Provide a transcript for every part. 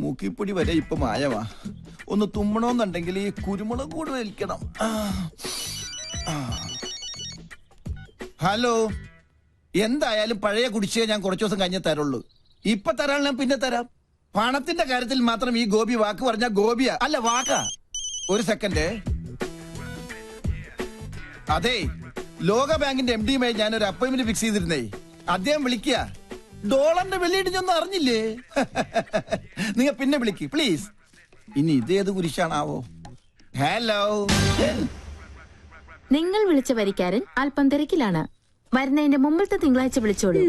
മൂക്കിപ്പൊടി വരെ ഇപ്പൊ മായമാ. ഒന്ന് തുമ്മണമെന്നുണ്ടെങ്കിൽ ഈ കുരുമുളക് കൂടെ വലിക്കണം. ഹലോ, എന്തായാലും പഴയ കുടിശ്ശിക ഞാൻ കുറച്ചു ദിവസം കഴിഞ്ഞേ തരുള്ളൂ. ഇപ്പൊ തരാൻ ഞാൻ പിന്നെ തരാം. പണത്തിന്റെ കാര്യത്തിൽ മാത്രം ഈ ഗോപി വാക്ക് പറഞ്ഞ ഗോപിയാ അല്ല വാക്കാ. ഒരു സെക്കൻഡ്. അതെ, ലോക ബാങ്കിന്റെ MD-യുമായി ഞാനൊരു അപ്പോയിന്റ്മെന്റ് ഫിക്സ് ചെയ്തിരുന്നേ. അദ്ദേഹം വിളിക്കുക. ഡോളറിന്റെ വെള്ളിയിടിഞ്ഞൊന്നും അറിഞ്ഞില്ലേ? നിങ്ങൾ പിന്നെ വിളിക്ക് പ്ലീസ്. ഇനി ഇതേത് കുരിശാണാവോ? ഹലോ, നിങ്ങൾ വിളിച്ച വരിക്കാരൻ അല്പം തിരക്കിലാണ്. വരുന്നതിന്റെ മുമ്പത്തെ തിങ്കളാഴ്ച വിളിച്ചോളൂ.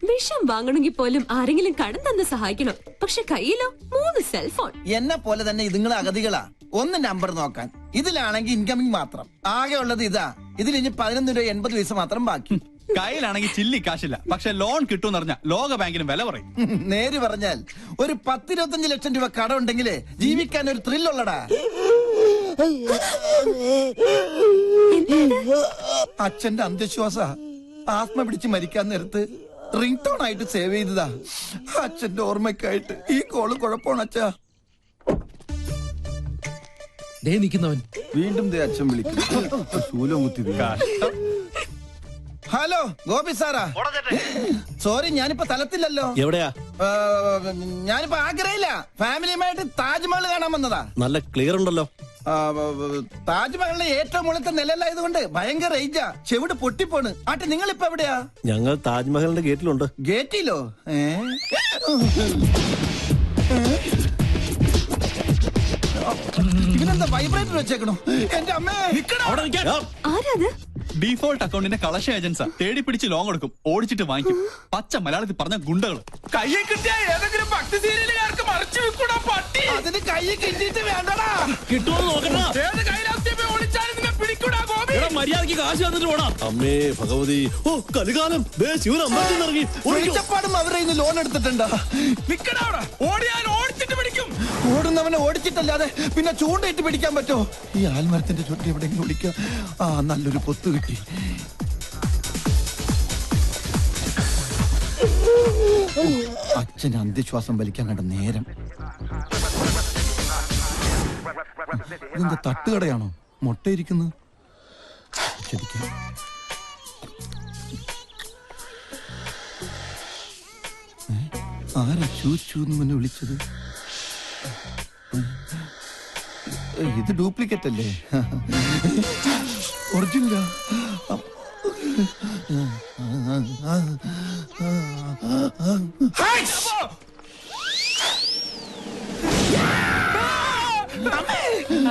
വിഷം വാങ്ങണമെങ്കിൽ പോലും ആരെങ്കിലും കടം തന്ന് സഹായിക്കണം. പക്ഷെ കയ്യിലോ 3 സെൽഫോൺ. എന്നെ പോലെ തന്നെ ഇതുങ്ങളെ അഗതികളാ. ഒന്ന് നമ്പർ നോക്കാൻ. ഇതിലാണെങ്കിൽ ഇൻകമിങ് മാത്രം. ആകെ ഉള്ളത് ഇതാ. ഇതിൽ ഇനി 11 രൂപ 80 പൈസ മാത്രം ബാക്കി. കയ്യിലാണെങ്കിൽ ചില്ലി കാശില്ല. പക്ഷെ ലോൺ കിട്ടുമെന്ന് പറഞ്ഞാൽ ലോക ബാങ്കിന് വില പറയും. നേര് പറഞ്ഞാൽ ഒരു 10-25 ലക്ഷം രൂപ കടം ഉണ്ടെങ്കിലേ ജീവിക്കാൻ ഒരു ത്രില്ലുള്ളടാ. അച്ഛന്റെ അന്ധവിശ്വാസ. ആത്മ പിടിച്ച് മരിക്കാൻ നേരത്ത് റിംഗ് ടോൺ ആയിട്ട് സേവ് ചെയ്തതാ. അച്ഛന്റെ ഓർമ്മയ്ക്കായിട്ട്. ഈ കോള് കുഴപ്പമാണ് അച്ഛാ. വീണ്ടും അച്ഛൻ വിളിക്കുന്നു. ശൂലം കുത്തി. Hello Gopi Sarah. സോറി, ഞാനിപ്പോ തലത്തില്ലല്ലോ. എവിടെയാ? ഞാനിപ്പോ ആഗ്രഹില്ല. ഫാമിലിയുമായിട്ട് താജ്മഹൽ കാണാൻ വന്നതാ. നല്ല ക്ലിയർ ഉണ്ടല്ലോ. താജ്മഹലിന്റെ ഏറ്റവും മുകളിലത്തെ നിലയിലായതുകൊണ്ട് ഭയങ്കര റേഞ്ചാ. ചെവിട് പൊട്ടിപ്പോണ്. ആട്ടെ, നിങ്ങളിപ്പോ എവിടെയാ? ഞങ്ങൾ താജ്മഹലിന്റെ ഗേറ്റിലുണ്ട്. ഗേറ്റിലോ? ഇവനെന്താ വൈബ്രേറ്റർ വെച്ചേക്കണോ? എന്റെ അമ്മേ, ആരാത്? ഡീഫോൾട്ട് അക്കൗണ്ടിന്റെ കളക്ഷൻ ഏജൻസാ. തേടി പിടിച്ച് ലോൺ കൊടുക്കും, ഓടിച്ചിട്ട് വാങ്ങിക്കും. പച്ച മലയാളത്തിൽ പറഞ്ഞ ഗുണ്ടകൾ. കയ്യിൽ കിട്ടിയ ഏതെങ്കിലും ഭക്തി സീരിയലുകാർക്ക് മറിച്ചു വെക്കൂടാ പട്ടി. അതിന് കൈ കിട്ടിയിട്ട് വേണ്ടടാ. കിട്ടുമോ നോക്കണ്ട. ഏത് കയ്യിലാസ്യമേ ഒളിച്ചാലും നിന്നെ പിടിക്കൂടാ ഗോപി. മര്യാദക്ക് കാശ് വന്നിട്ട് പോടാ. അമ്മേ ഭഗവതി, ഓ കലികാലം. ഒഴിച്ചപ്പാടും അവരെ ഇന്ന് ലോൺ എടുത്തിട്ടുണ്ടോ? നിക്കടാ അവിടെ. ഓടിയാൽ ഓടിച്ചിട്ട് പിടിക്കും. ഓടുന്നവനെ ഓടിച്ചിട്ടല്ലാതെ പിന്നെ ചൂണ്ടയിട്ട് പിടിക്കാൻ പറ്റോ? ഈ ആൽമരത്തിന്റെ ചുറ്റി എവിടെയെങ്കിലും വിളിക്കാം. നല്ലൊരു പൊത്ത് കിട്ടി. അച്ഛന് അന്ത്യശ്വാസം വലിക്കാൻ കണ്ട നേരം. ഇതെന്താ തട്ടുകടയാണോ? മുട്ടയിരിക്കുന്നു. ശരിക്കും ആരാ ചൂച്ചൂന്ന് മുന്നേ വിളിച്ചത്? ഇത് ഡ്യൂപ്ലിക്കേറ്റ് അല്ലേ? ഒറിജിനലാ?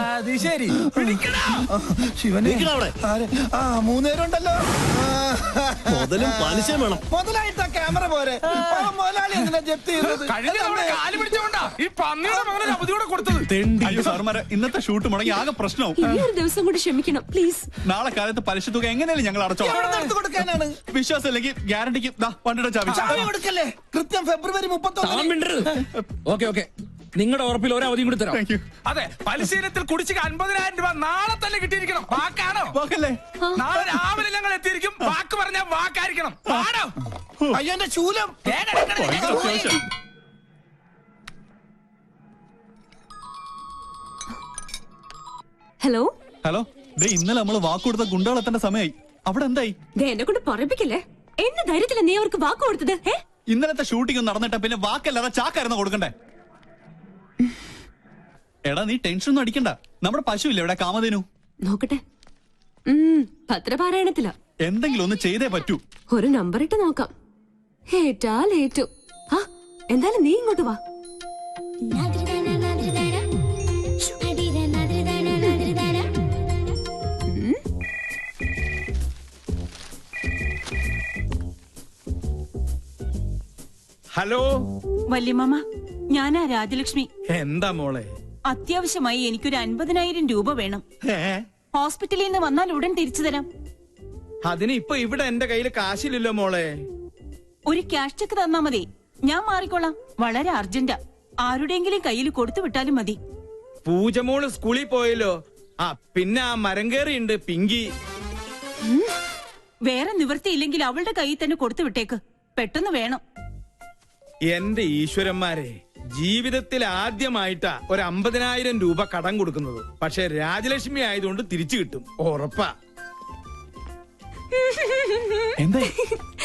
അത് ശരി. ശിവനെ, മൂന്നേരം ഉണ്ടല്ലോ. മുതലും പലിശ വേണം. മുതലായിട്ട് ക്യാമറ പോരെ. മുതലാളി എന്തിനാ ജപ്തി ചെയ്തത്? കഴിഞ്ഞ തവണ കാല് പിടിച്ചോണ്ടാ ഈ പന്നിയുടെ മകനെ അവധിയോടെ കൊടുത്തത്. അയ്യോ സാർമാരെ, ഇന്നത്തെ ഷൂട്ട് മുടങ്ങി ആകെ പ്രശ്നവും. ഒരു ദിവസം കൂടി ക്ഷമിക്കണം പ്ലീസ്. നാളെ കാലത്ത് പലിശ തുക എങ്ങനെയാലും ഞങ്ങൾ അടച്ചോളാം. എടുത്തു കൊടുക്കാനാണ്. വിശ്വാസം ഇല്ലെങ്കിൽ ഗ്യാരണ്ടിക്ക് വണ്ടിയുടെ ചാവി കൊടുക്കല്ലേ? കൃത്യം ഫെബ്രുവരി 31. നിങ്ങളുടെ ഉറപ്പിൽ ഒരു അവധിയും കൂടി തരാം. അതെ, പരിശീലനത്തിൽ കുടിശ്ശിക 50,000 രൂപ നാളെ തന്നെ കിട്ടിയിരിക്കണം. വാക്കാണോ? വാക്കല്ലേ? നാളെ രാവിലെ ഞങ്ങൾ എത്തിയിരിക്കും. വാക്ക് പറഞ്ഞാൽ വാക്കായിരിക്കണം. ആണോ? അയ്യോ എന്റെ ശൂലം. ഹലോ ഹലോ, ഇന്നലെ നമ്മള് വാക്ക് കൊടുത്ത ഗുണ്ടകൾ എത്തേണ്ട സമയമായി. അവിടെ എന്തായി? എന്നെ കൊണ്ട് പറയിപ്പിക്കല്ലേ. എന്ന ധൈര്യത്തില നീ അവർക്ക് വാക്ക് കൊടുത്തത്? ഇന്നലത്തെ ഷൂട്ടിംഗ് നടന്നിട്ട് പിന്നെ വാക്കല്ലാതെ ചാക്കായിരുന്നു കൊടുക്കണ്ടേ? എടാ, നീ ടെൻഷൻ ഒന്നും അടിക്കണ്ട. നമ്മുടെ പശു ഇല്ല ഇവിടെ, കാമധേനു. നോക്കട്ടെ. പത്രപാരായണത്തില. എന്തെങ്കിലും ഒന്ന് ചെയ്തേ പറ്റൂ. ഒരു നമ്പർ ഇട്ട് നോക്കാം. ഏറ്റാൽ ഏറ്റു. എന്തായാലും നീ ഇങ്ങോട്ട് വാ. ഹലോ വല്യമ്മ, ഞാനാ രാജലക്ഷ്മി. എന്താ മോളെ? അത്യാവശ്യമായി എനിക്കൊരു 50,000 രൂപ വേണം. ഹോസ്പിറ്റലിൽ നിന്ന് വന്നാൽ ഉടൻ തിരിച്ചു തരാം. അതിന് ഇപ്പൊ ഇവിടെ എന്റെ കയ്യിൽ കാശില്ലല്ലോ മോളെ. ഒരു ക്യാഷ് ചെക്ക് തന്നാ മതി, ഞാൻ മാറിക്കോളാം. വളരെ അർജന്റാ. ആരുടെയെങ്കിലും കയ്യിൽ കൊടുത്തു വിട്ടാലും മതി. പൂജമോള് സ്കൂളിൽ പോയല്ലോ. പിന്നെ ആ മരം കയറിയുണ്ട് പിങ്കി. വേറെ നിവൃത്തിയില്ലെങ്കിൽ അവളുടെ കയ്യിൽ തന്നെ കൊടുത്തു വിട്ടേക്ക്. പെട്ടെന്ന് വേണം. എന്റെ ഈശ്വരന്മാരെ, ജീവിതത്തിൽ ആദ്യമായിട്ടാ ഒരു 50,000 രൂപ കടം കൊടുക്കുന്നത്. പക്ഷെ രാജലക്ഷ്മി ആയതുകൊണ്ട് തിരിച്ചു കിട്ടും, ഉറപ്പാ. എന്താ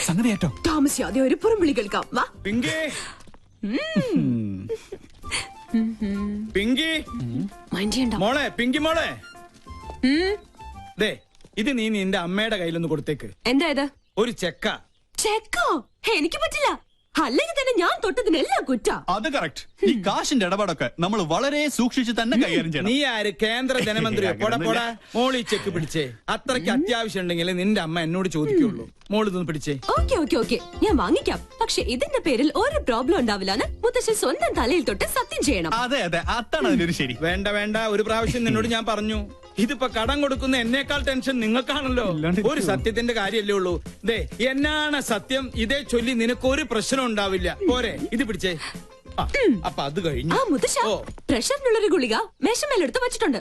സംഗതി ഏറ്റോ? താമസിയാതെ ഒരു പുറംവിളി കേൾക്കാം. വാ. പിങ്കി പിങ്കി മൈൻഡ് ചെയ്യണ്ട. മോളെ, പിങ്കി മോളെ, ദേ ഇത് നീ നിന്റെ അമ്മയുടെ കയ്യിലൊന്ന് കൊടുത്തേക്ക്. എന്താ ഇത്? ഒരു ചെക്ക. ചെക്കോ? എനിക്ക് പറ്റില്ല. അല്ലെങ്കിൽ തന്നെ ഞാൻ തൊട്ടതിനെല്ലാം കുറ്റ. അത് കറക്റ്റ്. ഈ കാശിന്റെ ഇടപാടൊക്കെ നമ്മൾ വളരെ സൂക്ഷിച്ച് തന്നെ കൈകാര്യം ചെയ്യണം. നീ ആര്? കേന്ദ്ര ധനമന്ത്രിയോ? പോടാ പോടാ. മോളി ചെക്ക് പിടിച്ചേ. അത്രയ്ക്ക് അത്യാവശ്യം ഉണ്ടെങ്കിൽ നിന്റെ അമ്മ എന്നോട് ചോദിക്കുള്ളൂ. മോള് ഇതൊന്ന് പിടിച്ചേ. ഓക്കെ ഞാൻ വാങ്ങിക്കാം. പക്ഷെ ഇതിന്റെ പേരിൽ ഒരു പ്രോബ്ലം ഉണ്ടാവില്ലാന്ന് മുത്തശ്ശൻ സ്വന്തം തലയിൽ തൊട്ട് സത്യം ചെയ്യണം. അതെ അതാണ് അതിനൊരു ശരി. വേണ്ട, ഒരു പ്രാവശ്യം നിന്നോട് ഞാൻ പറഞ്ഞു. ഇതിപ്പോ കടം കൊടുക്കുന്ന എന്നേക്കാൾ ടെൻഷൻ നിങ്ങൾക്കാണല്ലോ. ഒരു സത്യത്തിന്റെ കാര്യല്ലേ ഉള്ളൂ. ദേ എന്നാണ് സത്യം, ഇതേ ചൊല്ലി നിനക്കൊരു പ്രശ്നം ഉണ്ടാവില്ല. പോരെ, ഇത് പിടിച്ചേ. അപ്പൊ അത് കഴിഞ്ഞു. ആ മുത്തശ്ശ, പ്രഷറിനുള്ളൊരു ഗുളിക മേശമേലെടുത്ത് വെച്ചിട്ടുണ്ട്.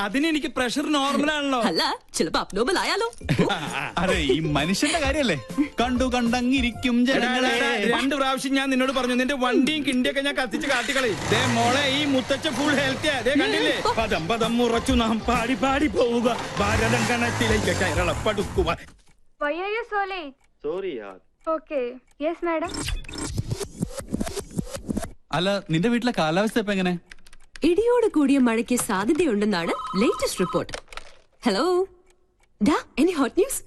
അതിന് എനിക്ക് പ്രഷർ നോർമലാണല്ലോ. അല്ല, ചിലപ്പോ അബ്നോർമൽ ആയാലോ. അതെ, ഈ മനുഷ്യന്റെ കാര്യല്ലേ. കണ്ടിരിക്കും ജനങ്ങളെ. 2 പ്രാവശ്യം ഞാൻ നിന്നോട് പറഞ്ഞു നിന്റെ വണ്ടിയും കിണ്ടിയൊക്കെ ഞാൻ കത്തിച്ച് കാട്ടിക്കളി. ദേ മോളെ, ഈ മുത്തച്ഛ ഫുൾ ഹെൽത്തിയാ. ദേ കണ്ടില്ലേ? പദം ഉറച്ചു നാം പാടി പോവുക, ഭാരതം കണത്തിലേക്ക് കേരളപ്പെടുക്കുക. Why are you so late? Sorry, yaar. Okay. Yes, madam. അല്ല, നിന്റെ വീട്ടിലെ കാലാവസ്ഥ ഇപ്പൊ എങ്ങനെ? ഇടിയോട് കൂടിയ മഴയ്ക്ക് സാധ്യതയുണ്ടെന്നാണ് ലേറ്റസ്റ്റ് റിപ്പോർട്ട്. ഹലോ ഡാ, എനി ഹോട്ട് ന്യൂസ്?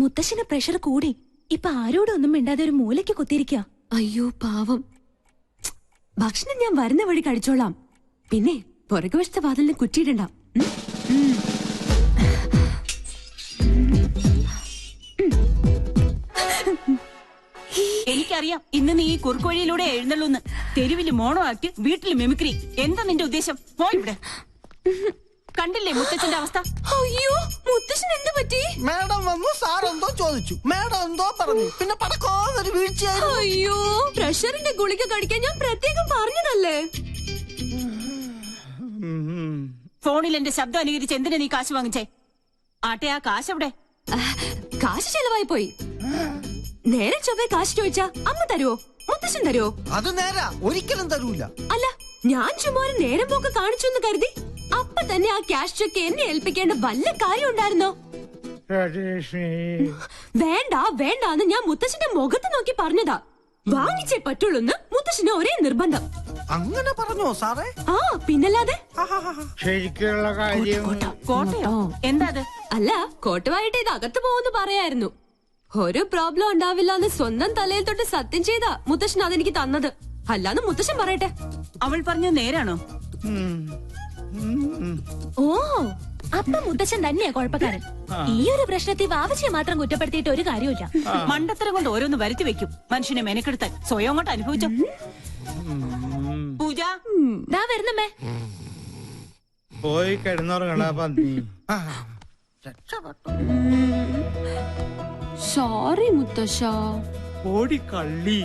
മുത്തശ്ശന് പ്രഷർ കൂടി. ഇപ്പൊ ആരോടൊന്നും മിണ്ടാതെ ഒരു മൂലയ്ക്ക് കുത്തിയിരിക്കുക. അയ്യോ പാവം. ഭക്ഷണം ഞാൻ വരുന്ന വഴി കഴിച്ചോളാം. പിന്നെ പുറകുവശത്തെ വാതിലിന് കുറ്റിയിടണ്ട. എനിക്കറിയാം ഇന്ന് നീ ഈ കുറുക്കുവഴിയിലൂടെ എഴുന്നള്ളൂന്ന്. തെരുവില് മോണോ ആക്ട്, വീട്ടില് മിമിക്രി. എന്താ നിന്റെ ഉദ്ദേശം? പോ ഇവിടെ. കണ്ടില്ലേ മുത്തച്ഛന്റെ അവസ്ഥ? അയ്യോ, മുത്തശ്ശൻ എന്ത് പറ്റി? മാഡം വന്നു, സാർ എന്തോ ചോദിച്ചു, മാഡം എന്തോ പറഞ്ഞു, പിന്നെ പടക്കോന്നൊരു വീഴ്ചയായിരുന്നു. അയ്യോ, പ്രഷറിന്റെ ഗുളിക കഴിക്കാൻ ഞാൻ പ്രത്യേകം പറഞ്ഞതല്ലേ. ഫോണിൽ എന്റെ ശബ്ദം അനുകരിച്ച് എന്തിനാ നീ കാശ് വാങ്ങിച്ചേ? ആട്ടെ, ആ കാശ് എവിടെ? കാശ് ചെലവായി പോയി. നേരെ ചൊവ്വേ കാശ് ചോദിച്ചാ അമ്മ തരുവോ? മുത്തശ്ശൻ തരുവോ? അത് നേരാ, ഒരിക്കലും തരൂല. അല്ല, ഞാൻ ചുമ്മാ ഒരു നേരം പോക്ക് കാണിച്ചു എന്ന് കരുതി അപ്പൊ തന്നെ ആ ക്യാഷ് ചെക്ക് എന്നെ ഏൽപ്പിക്കേണ്ട വല്ല കാര്യം ഉണ്ടായിരുന്നോ? വേണ്ടാന്ന് ഞാൻ മുത്തശ്ശന്റെ മുഖത്ത് നോക്കി പറഞ്ഞതാ. വാങ്ങിച്ചേ പറ്റുള്ളൂന്ന് മുത്തശ്ശന് ഒരേ നിർബന്ധം. അങ്ങനെ പറഞ്ഞോ സാറേ? ആ, പിന്നല്ലാതെ. ശരിക്കുള്ള കാര്യം. കോട്ടയോ? എന്താ അത്? അല്ല, കോട്ടുവായിട്ട് ഇത് അകത്ത് പോകുന്നു പറയായിരുന്നു. ഒരു പ്രോബ്ലം ഉണ്ടാവില്ല എന്ന് സ്വന്തം തലയിൽ തൊട്ട് സത്യം ചെയ്താ മുത്തശ്ശൻ അതെനിക്ക് തന്നത്. അല്ലാന്ന് മുത്തശ്ശൻ പറയട്ടെ. അവൾ പറഞ്ഞു നേരാണോ? ഓ, അപ്പൊ മുത്തച്ഛൻ തന്നെയാ കുഴപ്പക്കാരൻ. ഈ ഒരു പ്രശ്നത്തിൽ വാവച്ചിയെ മാത്രം കുറ്റപ്പെടുത്തിയിട്ട് ഒരു കാര്യമില്ല. മണ്ടത്തരം കൊണ്ട് ഓരോന്ന് വരുത്തി വെക്കും മനുഷ്യനെ മെനക്കെടുത്താൻ. സ്വയം അങ്ങോട്ട് അനുഭവിച്ചോ. പൂജ ദാ വരുന്നമ്മേ. പോയി കിടന്നുറങ്ങടാ പന്നി. സോറി മുത്തശ്ശ. ഓടി കള്ളി.